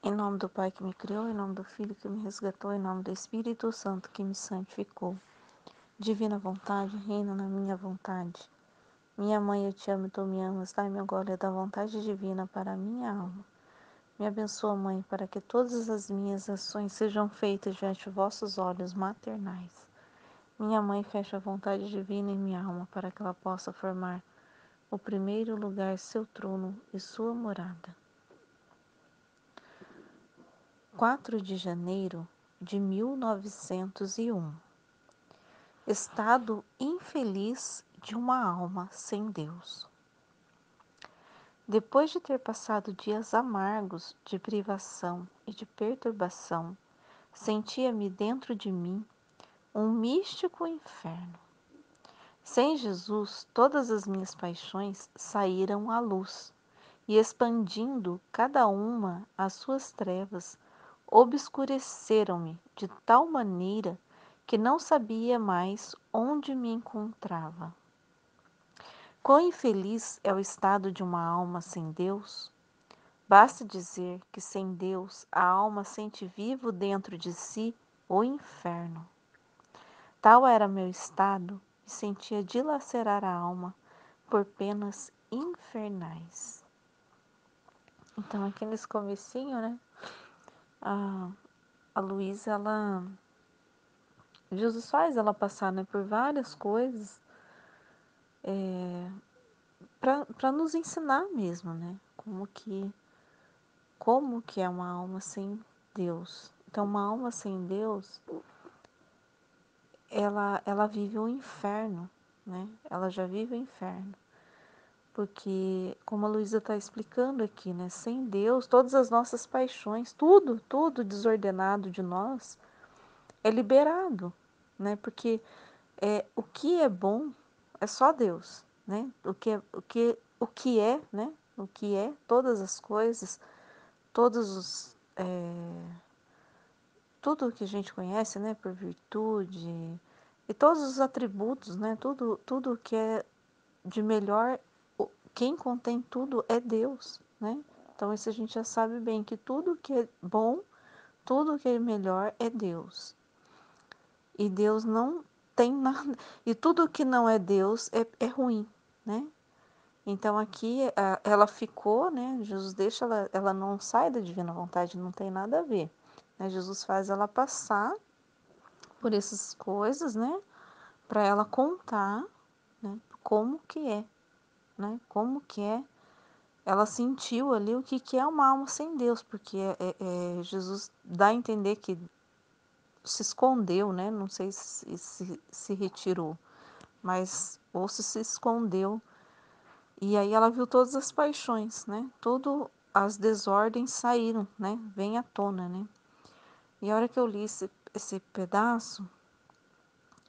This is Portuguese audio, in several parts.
Em nome do Pai que me criou, em nome do Filho que me resgatou, em nome do Espírito Santo que me santificou. Divina vontade, reina na minha vontade. Minha mãe, eu te amo e tu me amas. Dai-me agora da vontade divina para a minha alma. Me abençoa, Mãe, para que todas as minhas ações sejam feitas diante de vossos olhos maternais. Minha mãe, fecha a vontade divina em minha alma para que ela possa formar o primeiro lugar, seu trono e sua morada. 4 de janeiro de 1901. Estado infeliz de uma alma sem Deus. Depois de ter passado dias amargos de privação e de perturbação, sentia-me dentro de mim um místico inferno. Sem Jesus, todas as minhas paixões saíram à luz e, expandindo cada uma as suas trevas, obscureceram-me de tal maneira que não sabia mais onde me encontrava. Quão infeliz é o estado de uma alma sem Deus? Basta dizer que sem Deus a alma sente vivo dentro de si o inferno. Tal era meu estado e sentia dilacerar a alma por penas infernais. Então, aqui nesse comecinho, né, a Luísa, Jesus faz ela passar, né, por várias coisas para nos ensinar mesmo, né, como que é uma alma sem Deus. Então, uma alma sem Deus, ela vive o inferno, né? Ela já vive o inferno. Porque, como a Luísa está explicando aqui, né? Sem Deus, todas as nossas paixões, tudo desordenado de nós é liberado, né? Porque o que é bom é só Deus, né? O que é, né? O que é, todas as coisas, todos os tudo que a gente conhece, né, por virtude e todos os atributos, né, tudo que é de melhor, quem contém tudo é Deus, né? Então isso a gente já sabe bem que tudo que é bom, tudo que é melhor é Deus. E Deus não tem nada, e tudo que não é Deus é ruim, né? Então aqui ela ficou, né? Jesus deixa ela não sai da divina vontade, não tem nada a ver, né? Jesus faz ela passar por essas coisas, né? Para ela contar, né? Como que é, né? Como que é. Ela sentiu ali o que é uma alma sem Deus, porque Jesus dá a entender que se escondeu, né? Não sei se retirou, mas ou se escondeu. E aí ela viu todas as paixões, né? Tudo as desordens saíram, né? Vem à tona, né? E a hora que eu li esse pedaço,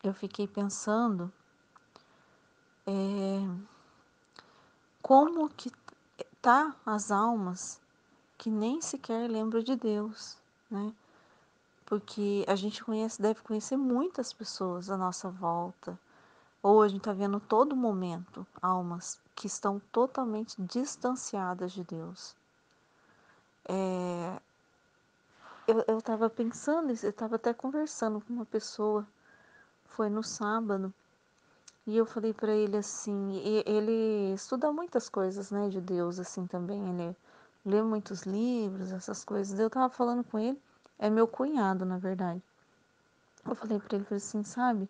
eu fiquei pensando como que tá as almas que nem sequer lembram de Deus, né? Porque a gente deve conhecer muitas pessoas à nossa volta. Ou a gente está vendo todo momento almas que estão totalmente distanciadas de Deus. Eu estava pensando, eu estava até conversando com uma pessoa, foi no sábado, e eu falei para ele assim, ele estuda muitas coisas, né, de Deus, assim, também, ele lê muitos livros, essas coisas. Eu estava falando com ele, é meu cunhado, na verdade. Eu falei assim, sabe,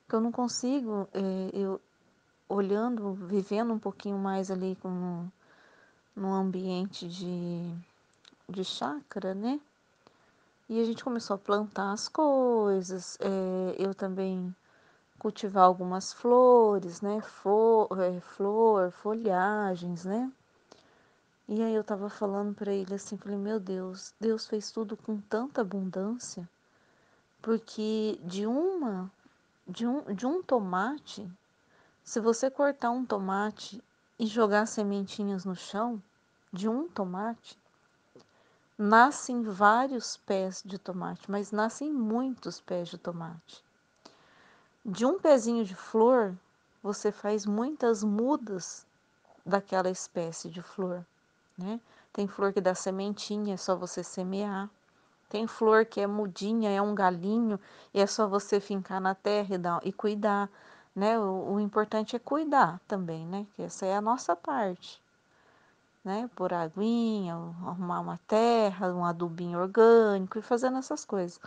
que eu não consigo, eu olhando, vivendo um pouquinho mais ali num ambiente de chácara, né? E a gente começou a plantar as coisas, eu também cultivar algumas flores, né? Flor, folhagens, né? E aí eu tava falando para ele assim, falei, meu Deus, Deus fez tudo com tanta abundância, porque de um tomate, se você cortar um tomate e jogar sementinhas no chão, de um tomate, nascem vários pés de tomate, mas nascem muitos pés de tomate. De um pezinho de flor, você faz muitas mudas daquela espécie de flor, né? Tem flor que dá sementinha, é só você semear. Tem flor que é mudinha, é um galinho, e é só você fincar na terra e cuidar, né? O importante é cuidar também, né? Que essa é a nossa parte, né? Pôr aguinha, arrumar uma terra, um adubinho orgânico e fazendo essas coisas.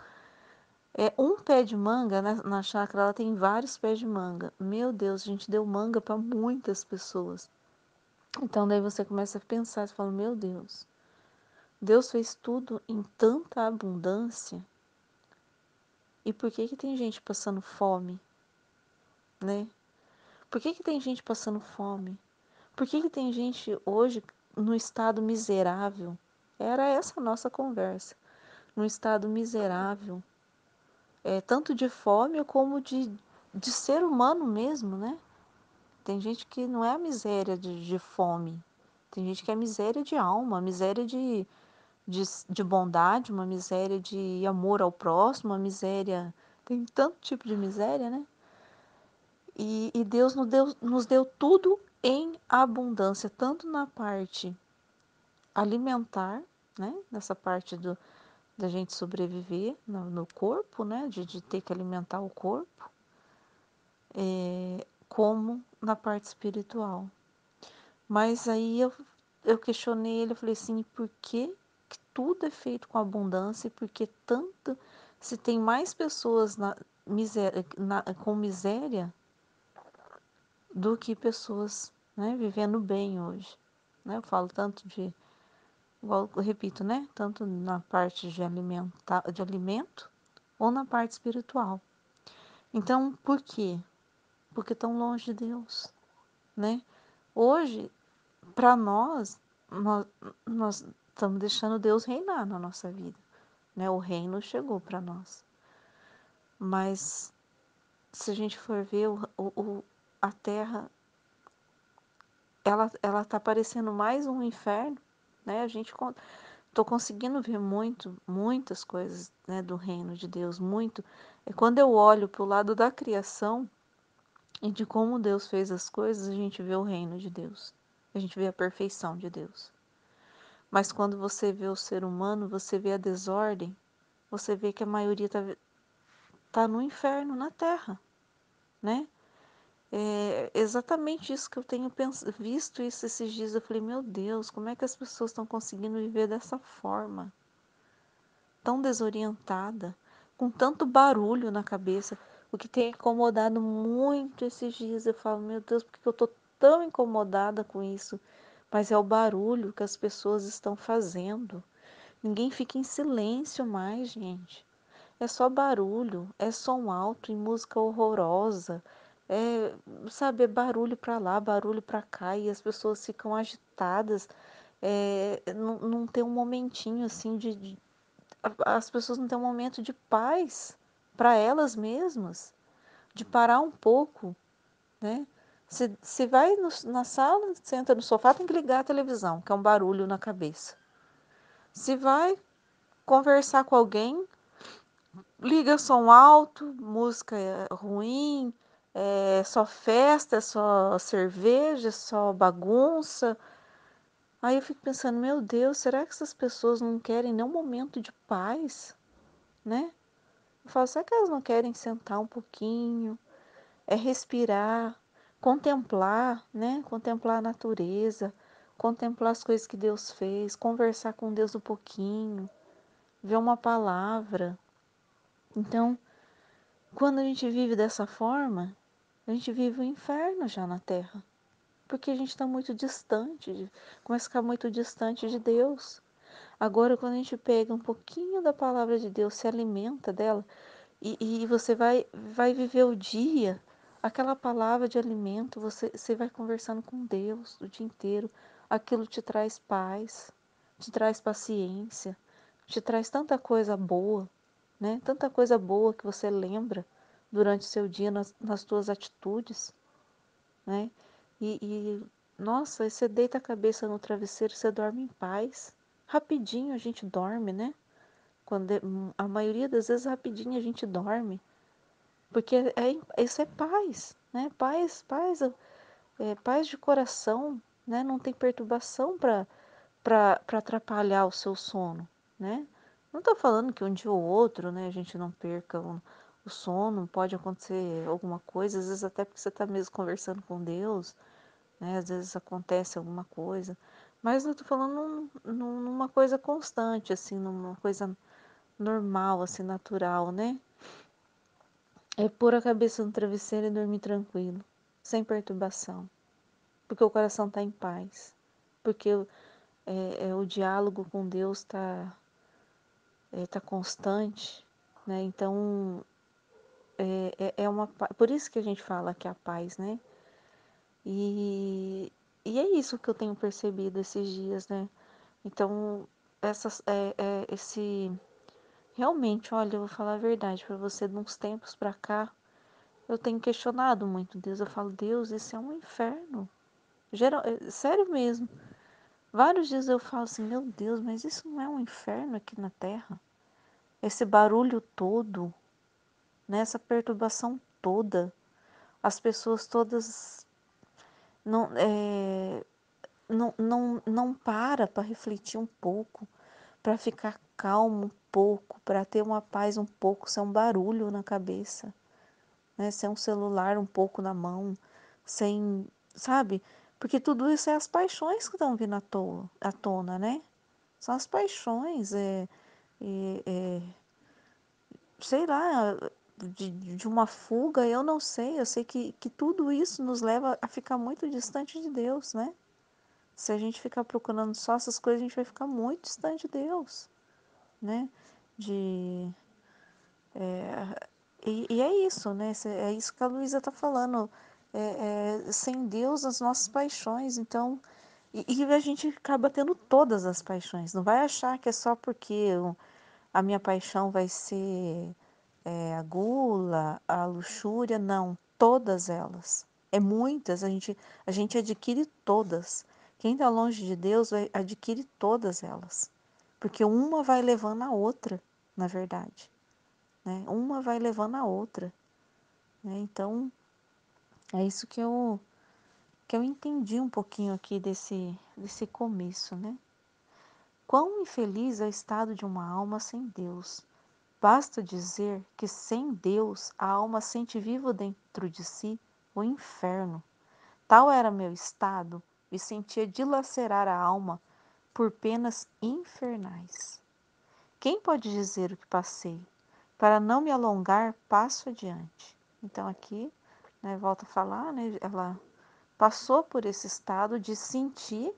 É um pé de manga, né? Na chácara ela tem vários pés de manga. Meu Deus, a gente deu manga para muitas pessoas. Então daí você começa a pensar, você fala, meu Deus fez tudo em tanta abundância. E por que que tem gente passando fome, né? Por que que tem gente passando fome? Por que que tem gente hoje no estado miserável? Era essa a nossa conversa. No estado miserável, tanto de fome como de ser humano mesmo, né? Tem gente que não é a miséria de fome. Tem gente que é miséria de alma, miséria de bondade, uma miséria de amor ao próximo, uma miséria. Tem tanto tipo de miséria, né? E Deus nos deu tudo em abundância, tanto na parte alimentar, né? Nessa parte da gente sobreviver no corpo, né? De ter que alimentar o corpo, como na parte espiritual. Mas aí eu questionei ele, eu falei assim, por que tudo é feito com abundância e por que tanto, se tem mais pessoas com miséria do que pessoas, né, vivendo bem hoje, né? Eu falo tanto igual eu repito, né, tanto na parte de alimento ou na parte espiritual. Então, por quê? Porque tão longe de Deus, né? Hoje, para nós, nós estamos deixando Deus reinar na nossa vida, né? O reino chegou para nós. Mas se a gente for ver a terra, ela tá parecendo mais um inferno, né? Tô conseguindo ver muitas coisas, né, do reino de Deus, muito. É quando eu olho para o lado da criação e de como Deus fez as coisas, a gente vê o reino de Deus. A gente vê a perfeição de Deus. Mas quando você vê o ser humano, você vê a desordem, você vê que a maioria tá no inferno, na terra, né? É exatamente isso que eu tenho visto isso esses dias. Eu falei, meu Deus, como é que as pessoas estão conseguindo viver dessa forma? Tão desorientada, com tanto barulho na cabeça. O que tem incomodado muito esses dias. Eu falo, meu Deus, por que eu tô tão incomodada com isso? Mas é o barulho que as pessoas estão fazendo. Ninguém fica em silêncio mais, gente. É só barulho, é som alto e música horrorosa. É, sabe, é barulho para lá, barulho para cá e as pessoas ficam agitadas. Não tem um momentinho assim as pessoas não têm um momento de paz para elas mesmas, de parar um pouco, né? Se vai na sala, senta no sofá, tem que ligar a televisão, que é um barulho na cabeça. Se vai conversar com alguém, liga som alto, música ruim, é só festa, é só cerveja, é só bagunça. Aí eu fico pensando, meu Deus, será que essas pessoas não querem nem um momento de paz, né? Eu falo, será que elas não querem sentar um pouquinho, respirar, contemplar, né? Contemplar a natureza, contemplar as coisas que Deus fez, conversar com Deus um pouquinho, ver uma palavra. Então, quando a gente vive dessa forma, a gente vive o inferno já na Terra. Porque a gente está muito distante, começa a ficar muito distante de Deus. Agora, quando a gente pega um pouquinho da palavra de Deus, se alimenta dela, e você vai viver o dia, aquela palavra de alimento, você vai conversando com Deus o dia inteiro, aquilo te traz paz, te traz paciência, te traz tanta coisa boa, né? Tanta coisa boa que você lembra durante o seu dia nas tuas atitudes, né? Nossa, você deita a cabeça no travesseiro, você dorme em paz. Rapidinho a gente dorme, né? A maioria das vezes rapidinho a gente dorme. Porque isso é paz, né? Paz de coração, né? Não tem perturbação para atrapalhar o seu sono, né? Não estou falando que um dia ou outro, né, a gente não perca o sono, pode acontecer alguma coisa, às vezes até porque você está mesmo conversando com Deus, né? Às vezes acontece alguma coisa, mas eu estou falando numa coisa constante, assim, numa coisa normal, assim, natural, né? É pôr a cabeça no travesseiro e dormir tranquilo, sem perturbação, porque o coração está em paz, porque o diálogo com Deus tá constante, né? Então por isso que a gente fala que é a paz, né? E, e é isso que eu tenho percebido esses dias, né? Então esse realmente, olha, eu vou falar a verdade para você, de uns tempos para cá, eu tenho questionado muito Deus. Eu falo, Deus, isso é um inferno. Sério mesmo. Vários dias eu falo assim, meu Deus, mas isso não é um inferno aqui na Terra? Esse barulho todo, né? Essa perturbação toda, as pessoas todas não, não para refletir um pouco, para ficar calmo um pouco, para ter uma paz um pouco, sem um barulho na cabeça, né? Sem um celular um pouco na mão, sem, sabe? Porque tudo isso é as paixões que estão vindo à tona, né? São as paixões, é, sei lá, de uma fuga, eu não sei. Eu sei que tudo isso nos leva a ficar muito distante de Deus, né? Se a gente ficar procurando só essas coisas, a gente vai ficar muito distante de Deus, né? De, e é isso, né? É isso que a Luísa está falando. Sem Deus, as nossas paixões. Então, e a gente acaba tendo todas as paixões. Não vai achar que é só porque a minha paixão vai ser a gula, a luxúria, não, todas elas. É muitas, a gente adquire todas. Quem está longe de Deus adquire todas elas. Porque uma vai levando a outra, na verdade. Né? Uma vai levando a outra. Né? Então, é isso que eu entendi um pouquinho aqui desse começo, né? Quão infeliz é o estado de uma alma sem Deus. Basta dizer que sem Deus a alma sente vivo dentro de si o inferno. Tal era meu estado, e sentia dilacerar a alma por penas infernais. Quem pode dizer o que passei? Para não me alongar, passo adiante. Então aqui, né, volta a falar, né, ela passou por esse estado de sentir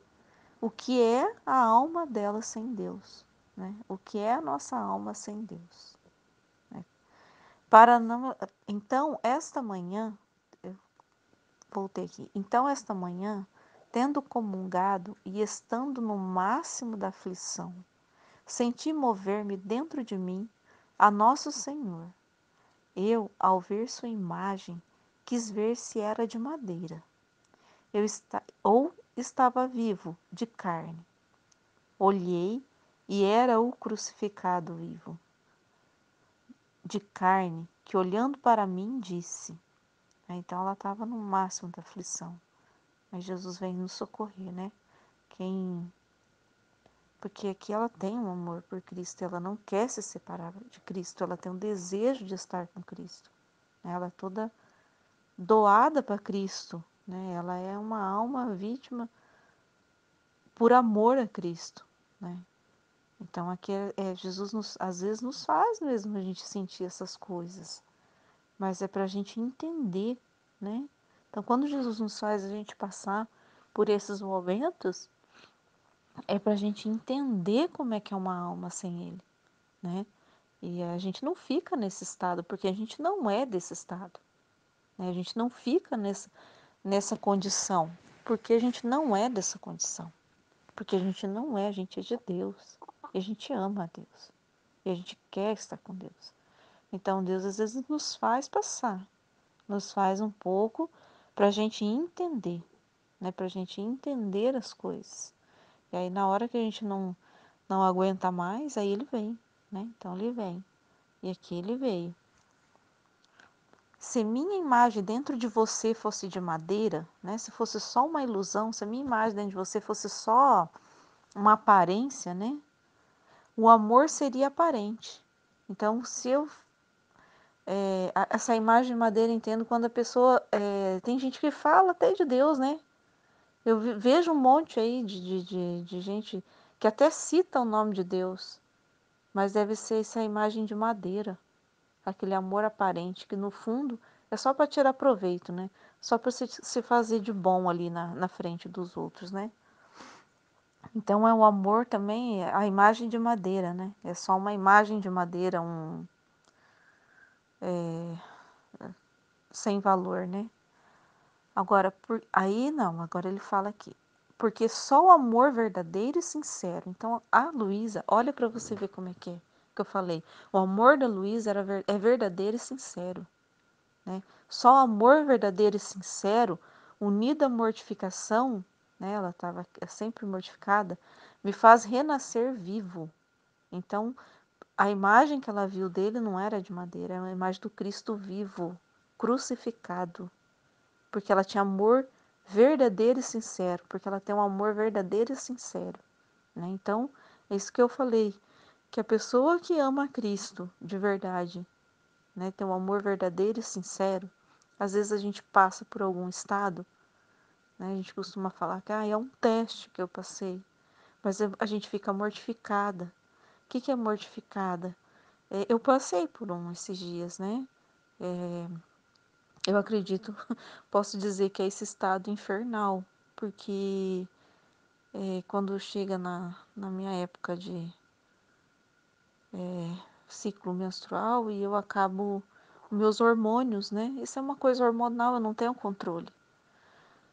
o que é a alma dela sem Deus, né? O que é a nossa alma sem Deus. Né? Para não, então esta manhã, eu voltei aqui. Então esta manhã, tendo comungado e estando no máximo da aflição, senti mover-me dentro de mim a Nosso Senhor. Eu, ao ver sua imagem, quis ver se era de madeira, ou estava vivo, de carne. Olhei e era o crucificado vivo, de carne, que olhando para mim disse. Então ela estava no máximo da aflição. Mas Jesus vem nos socorrer, né? Quem Porque aqui ela tem um amor por Cristo, ela não quer se separar de Cristo, ela tem um desejo de estar com Cristo. Ela é toda doada para Cristo, né? Ela é uma alma vítima por amor a Cristo, né? Então aqui Jesus às vezes nos faz mesmo a gente sentir essas coisas, mas é para a gente entender, né? Então quando Jesus nos faz a gente passar por esses momentos, é para a gente entender como é que é uma alma sem Ele, né? E a gente não fica nesse estado, porque a gente não é desse estado, né? A gente não fica nessa condição, porque a gente não é dessa condição. Porque a gente não é, a gente é de Deus. E a gente ama a Deus. E a gente quer estar com Deus. Então Deus às vezes nos faz passar, nos faz um pouco para a gente entender, né? Para a gente entender as coisas. E aí na hora que a gente não aguenta mais, aí ele vem, né? Então ele vem. E aqui ele veio. Se minha imagem dentro de você fosse de madeira, né? Se fosse só uma ilusão, se a minha imagem dentro de você fosse só uma aparência, né? O amor seria aparente. Então, se eu essa imagem de madeira entendo quando a pessoa tem gente que fala até de Deus, né? Eu vejo um monte aí de gente que até cita o nome de Deus, mas deve ser essa imagem de madeira, aquele amor aparente que no fundo é só para tirar proveito, né? Só para se fazer de bom ali na frente dos outros, né? Então é o amor também, a imagem de madeira, né? É só uma imagem de madeira, sem valor, né? Agora, aí não, agora ele fala aqui. Porque só o amor verdadeiro e sincero. Então, a Luísa, olha para você ver como é que eu falei. O amor da Luísa é verdadeiro e sincero, né? Só o amor verdadeiro e sincero, unido à mortificação, né? Ela estava sempre mortificada, me faz renascer vivo. Então, a imagem que ela viu dele não era de madeira, era uma imagem do Cristo vivo, crucificado, porque ela tinha amor verdadeiro e sincero, porque ela tem um amor verdadeiro e sincero, né? Então, é isso que eu falei, que a pessoa que ama Cristo de verdade, né, tem um amor verdadeiro e sincero, às vezes a gente passa por algum estado, né, a gente costuma falar que é um teste que eu passei, mas a gente fica mortificada. O que é mortificada? Eu passei por esses dias, né? Eu acredito, posso dizer que é esse estado infernal, porque quando chega na minha época de ciclo menstrual e eu acabo meus hormônios, né? Isso é uma coisa hormonal, eu não tenho controle.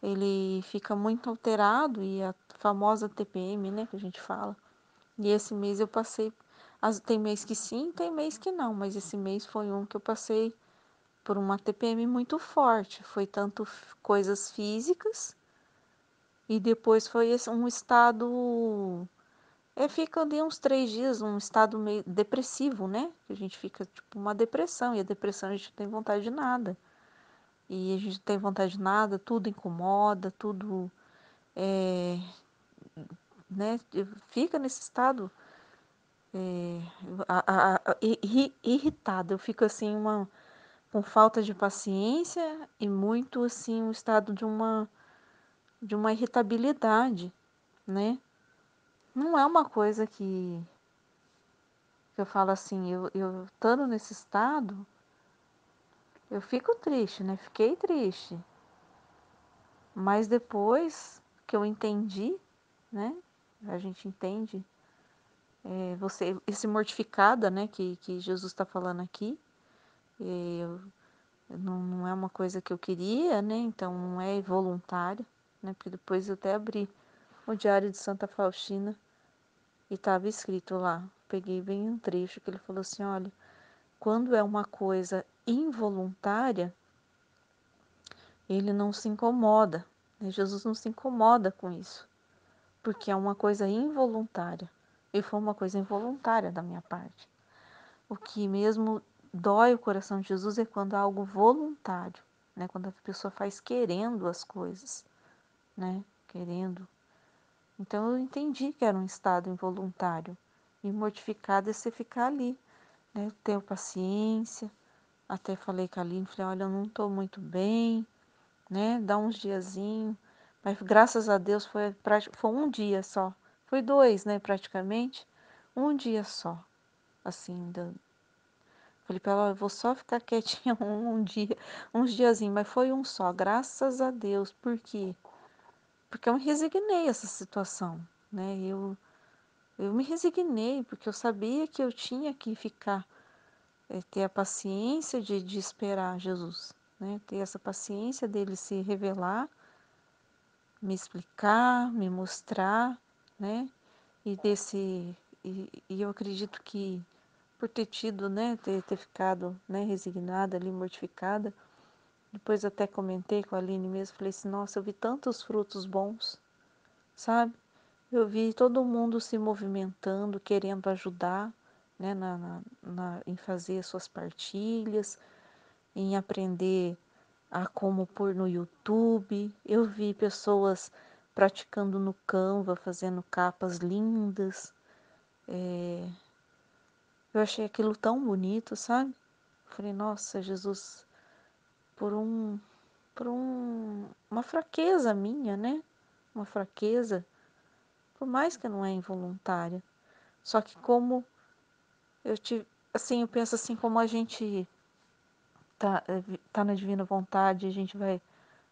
Ele fica muito alterado e a famosa TPM, né, que a gente fala. E esse mês eu passei, tem mês que sim, tem mês que não, mas esse mês foi um que eu passei por uma TPM muito forte. Foi tanto coisas físicas e depois foi um estado. Fica ali uns 3 dias, um estado meio depressivo, né? A gente fica tipo uma depressão, e a depressão a gente não tem vontade de nada. E a gente não tem vontade de nada, tudo incomoda, tudo né? Fica nesse estado irritado. Eu fico assim, com falta de paciência e muito assim, um estado de uma irritabilidade, né? Não é uma coisa que eu falo assim, eu estando nesse estado, eu fico triste, né? Fiquei triste. Mas depois que eu entendi, né? A gente entende, você, esse mortificada, né? Que Jesus está falando aqui, eu, não é uma coisa que eu queria, né? Então não é voluntário, né? Porque depois eu até abri o Diário de Santa Faustina e estava escrito lá. Peguei bem um trecho que ele falou assim: olha, quando é uma coisa involuntária, ele não se incomoda, né? Jesus não se incomoda com isso, porque é uma coisa involuntária. E foi uma coisa involuntária da minha parte. O que mesmo dói o coração de Jesus é quando é algo voluntário, né? Quando a pessoa faz querendo as coisas, né? Querendo. Então eu entendi que era um estado involuntário. E mortificado é você ficar ali, né? Ter paciência. Até falei com a Aline, falei, olha, eu não estou muito bem, né? Dá uns diazinhos. Mas graças a Deus foi um dia só. Foi 2, né, praticamente. Um dia só. Assim, falei para ela, eu vou só ficar quietinha um dia, uns diazinhos, mas foi um só, graças a Deus. Por quê? Porque eu me resignei a essa situação, né? Eu me resignei, porque eu sabia que eu tinha que ficar, ter a paciência de esperar Jesus, né? Ter essa paciência dele se revelar, me explicar, me mostrar, né? E e eu acredito que por ter tido, né, ter ficado, né, resignada ali, mortificada, depois até comentei com a Aline mesmo, falei assim, nossa, eu vi tantos frutos bons, sabe? Eu vi todo mundo se movimentando, querendo ajudar, né, em fazer suas partilhas, em aprender a como pôr no YouTube. Eu vi pessoas praticando no Canva, fazendo capas lindas. Eu achei aquilo tão bonito, sabe? Falei, nossa, Jesus, por um, uma fraqueza minha, né? Uma fraqueza, por mais que não é involuntária. Só que como eu tive, assim, eu penso assim, como a gente tá na divina vontade, a gente vai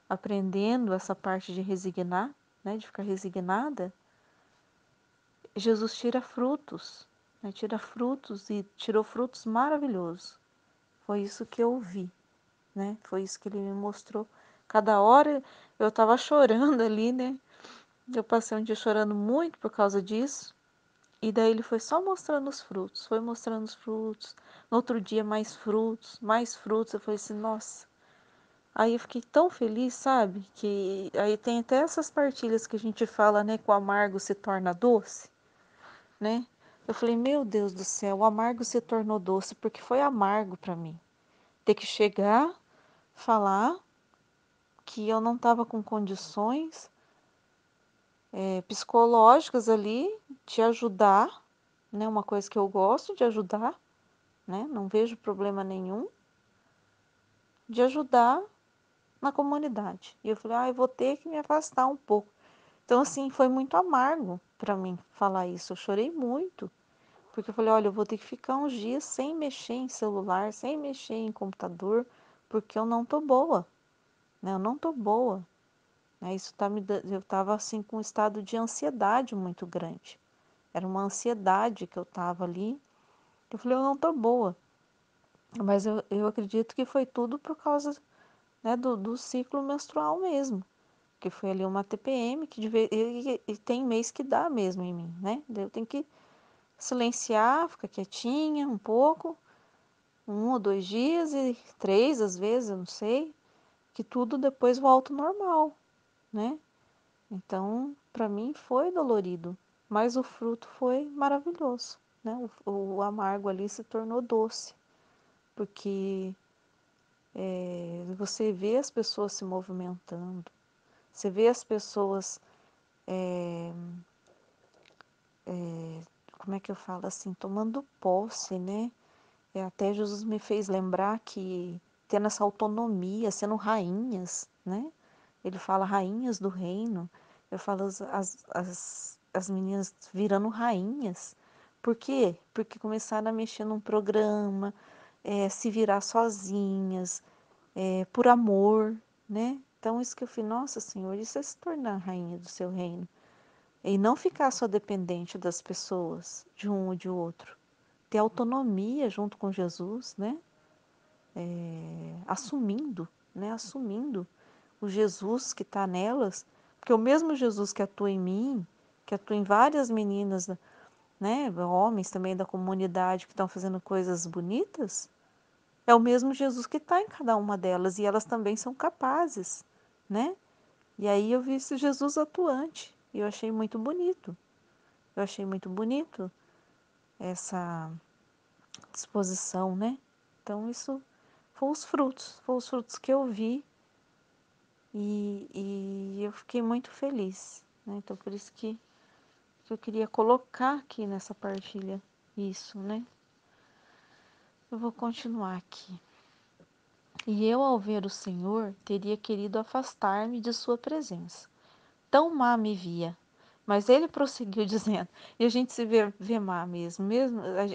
aprendendo essa parte de resignar, né? De ficar resignada. Jesus tira frutos, né? Tira frutos e tirou frutos maravilhosos. Foi isso que eu vi, né? Foi isso que ele me mostrou. Cada hora eu estava chorando ali, né? Eu passei um dia chorando muito por causa disso. E daí ele foi só mostrando os frutos, foi mostrando os frutos. No outro dia, mais frutos, mais frutos. Eu falei assim, nossa. Aí eu fiquei tão feliz, sabe? Que aí tem até essas partilhas que a gente fala, né? Que o amargo se torna doce, né? Eu falei, meu Deus do céu, o amargo se tornou doce porque foi amargo para mim. Ter que chegar, falar que eu não estava com condições psicológicas ali de ajudar, né? Uma coisa que eu gosto de ajudar, né? Não vejo problema nenhum de ajudar na comunidade. E eu falei, eu vou ter que me afastar um pouco. Então, assim, foi muito amargo para mim falar isso. Eu chorei muito, porque eu falei, olha, eu vou ter que ficar uns dias sem mexer em celular, sem mexer em computador, porque eu não tô boa, né? Eu não tô boa. Né? Isso tá eu tava assim com um estado de ansiedade muito grande. Era uma ansiedade que eu tava ali. Eu falei, eu não tô boa. Mas eu acredito que foi tudo por causa, né, do ciclo menstrual mesmo. Que foi ali uma TPM que e tem mês que dá mesmo em mim, né? Daí eu tenho que silenciar, ficar quietinha um pouco, 1 ou 2 dias e 3 às vezes, eu não sei, que tudo depois volta ao normal, né? Então, para mim foi dolorido, mas o fruto foi maravilhoso, né? O amargo ali se tornou doce, porque você vê as pessoas se movimentando, você vê as pessoas, como é que eu falo assim, tomando posse, né? Até Jesus me fez lembrar que tendo essa autonomia, sendo rainhas, né? Ele fala rainhas do reino. Eu falo as meninas virando rainhas. Por quê? Porque começaram a mexer num programa, se virar sozinhas, por amor, né? Então, isso que eu falei, nossa Senhor, isso é se tornar rainha do seu reino. E não ficar só dependente das pessoas, de um ou de outro. Ter autonomia junto com Jesus, né? Assumindo, né? Assumindo o Jesus que está nelas, porque o mesmo Jesus que atua em mim, que atua em várias meninas, né? Homens também da comunidade que estão fazendo coisas bonitas, é o mesmo Jesus que está em cada uma delas e elas também são capazes, né? E aí eu vi esse Jesus atuante e eu achei muito bonito. Eu achei muito bonito essa disposição, né? Então isso foram os frutos que eu vi e eu fiquei muito feliz, né? Então por isso que eu queria colocar aqui nessa partilha isso, né? Eu vou continuar aqui. E eu, ao ver o Senhor, teria querido afastar-me de sua presença. Tão má me via. Mas ele prosseguiu dizendo, e a gente se vê má mesmo,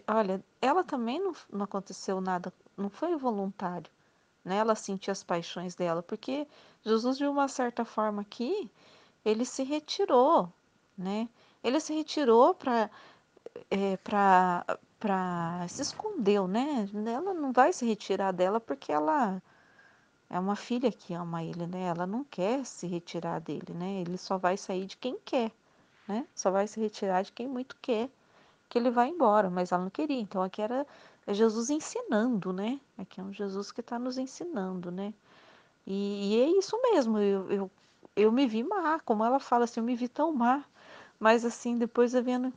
olha, ela também não aconteceu nada, não foi voluntário, né? Ela sentiu as paixões dela, porque Jesus, de uma certa forma aqui, ele se retirou, né? Ele se retirou para se escondeu, né? Ela não vai se retirar dela porque ela é uma filha que ama ele, né? Ela não quer se retirar dele, né? Ele só vai sair de quem quer, né? Só vai se retirar de quem muito quer que ele vá embora, mas ela não queria. Então aqui é Jesus ensinando, né? Aqui é um Jesus que está nos ensinando, né? E é isso mesmo, eu me vi má, como ela fala assim, eu me vi tão má, mas assim, depois eu vendo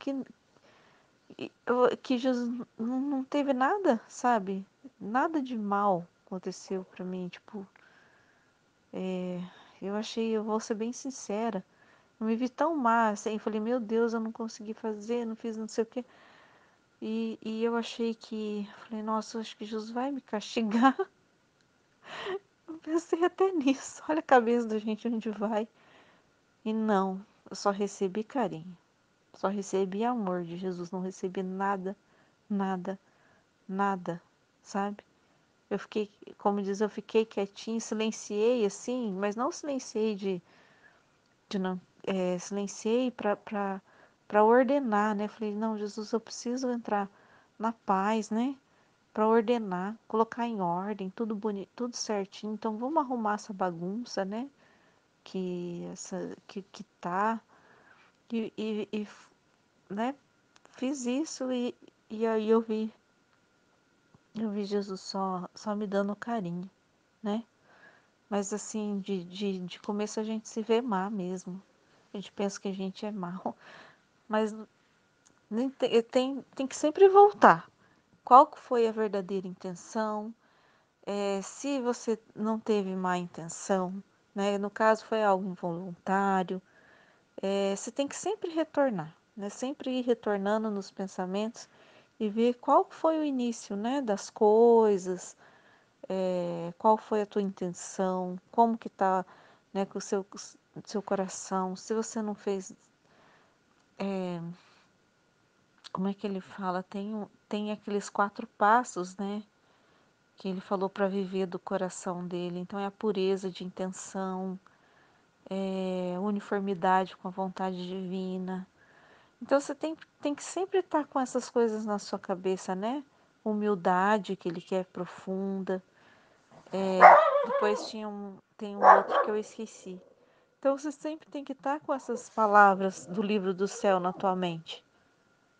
que Jesus não teve nada, sabe? Nada de mal aconteceu pra mim, tipo, eu achei, eu vou ser bem sincera, Eu me vi tão má, assim, falei, meu Deus, eu não consegui fazer, não fiz não sei o quê. E eu achei que, falei, nossa, eu acho que Jesus vai me castigar. Eu pensei até nisso. Olha a cabeça da gente onde vai. E não, eu só recebi carinho. Só recebi amor de Jesus, não recebi nada, nada, nada, sabe? Eu fiquei, como diz, eu fiquei quietinha, silenciei assim, mas não silenciei de não, silenciei para ordenar, né? Falei, não, Jesus, eu preciso entrar na paz, né? Para ordenar, colocar em ordem, tudo bonito, tudo certinho. Então vamos arrumar essa bagunça, né? Que tá e, né? Fiz isso e aí eu vi Jesus só me dando carinho, né? Mas assim, de começo a gente se vê má mesmo. A gente pensa que a gente é mal, mas nem tem que sempre voltar. Qual que foi a verdadeira intenção? Se você não teve má intenção, né? No caso foi algo involuntário, você tem que sempre retornar, né? Sempre ir retornando nos pensamentos e ver qual foi o início, né, das coisas, qual foi a tua intenção, como que tá, né, com o seu coração. Se você não fez, como é que ele fala? Tem aqueles 4 passos, né, que ele falou para viver do coração dele. Então é a pureza de intenção, uniformidade com a vontade divina. Então você tem que sempre estar com essas coisas na sua cabeça, né? Humildade que ele quer profunda. Depois tem um outro que eu esqueci. Então você sempre tem que estar com essas palavras do livro do céu na tua mente,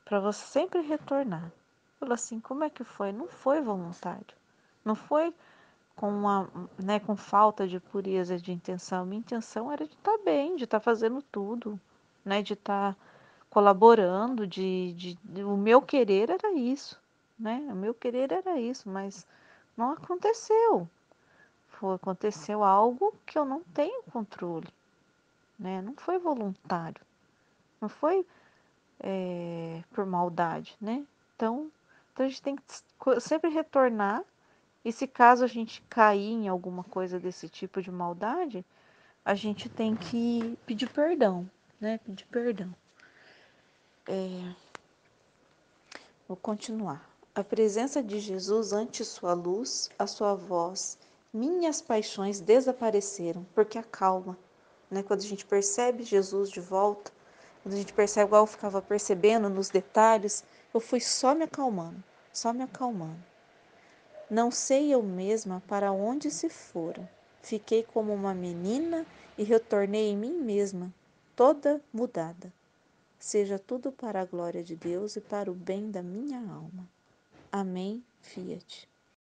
para você sempre retornar. Fala assim, como é que foi? Não foi voluntário. Não foi com falta de pureza de intenção. Minha intenção era de estar bem, de estar fazendo tudo, né? De estar colaborando, o meu querer era isso, né? O meu querer era isso, mas não aconteceu. Aconteceu algo que eu não tenho controle, né? Não foi voluntário, não foi por maldade, né? Então a gente tem que sempre retornar. E se caso a gente cair em alguma coisa desse tipo de maldade, a gente tem que pedir perdão, né? Pedir perdão. Vou continuar. A presença de Jesus ante sua luz, a sua voz, minhas paixões desapareceram, porque acalma, né? Quando a gente percebe Jesus de volta, quando a gente percebe, igual eu ficava percebendo nos detalhes, eu fui só me acalmando, só me acalmando. Não sei eu mesma para onde se fora. Fiquei como uma menina e retornei em mim mesma, toda mudada. Seja tudo para a glória de Deus e para o bem da minha alma. Amém, Fiat.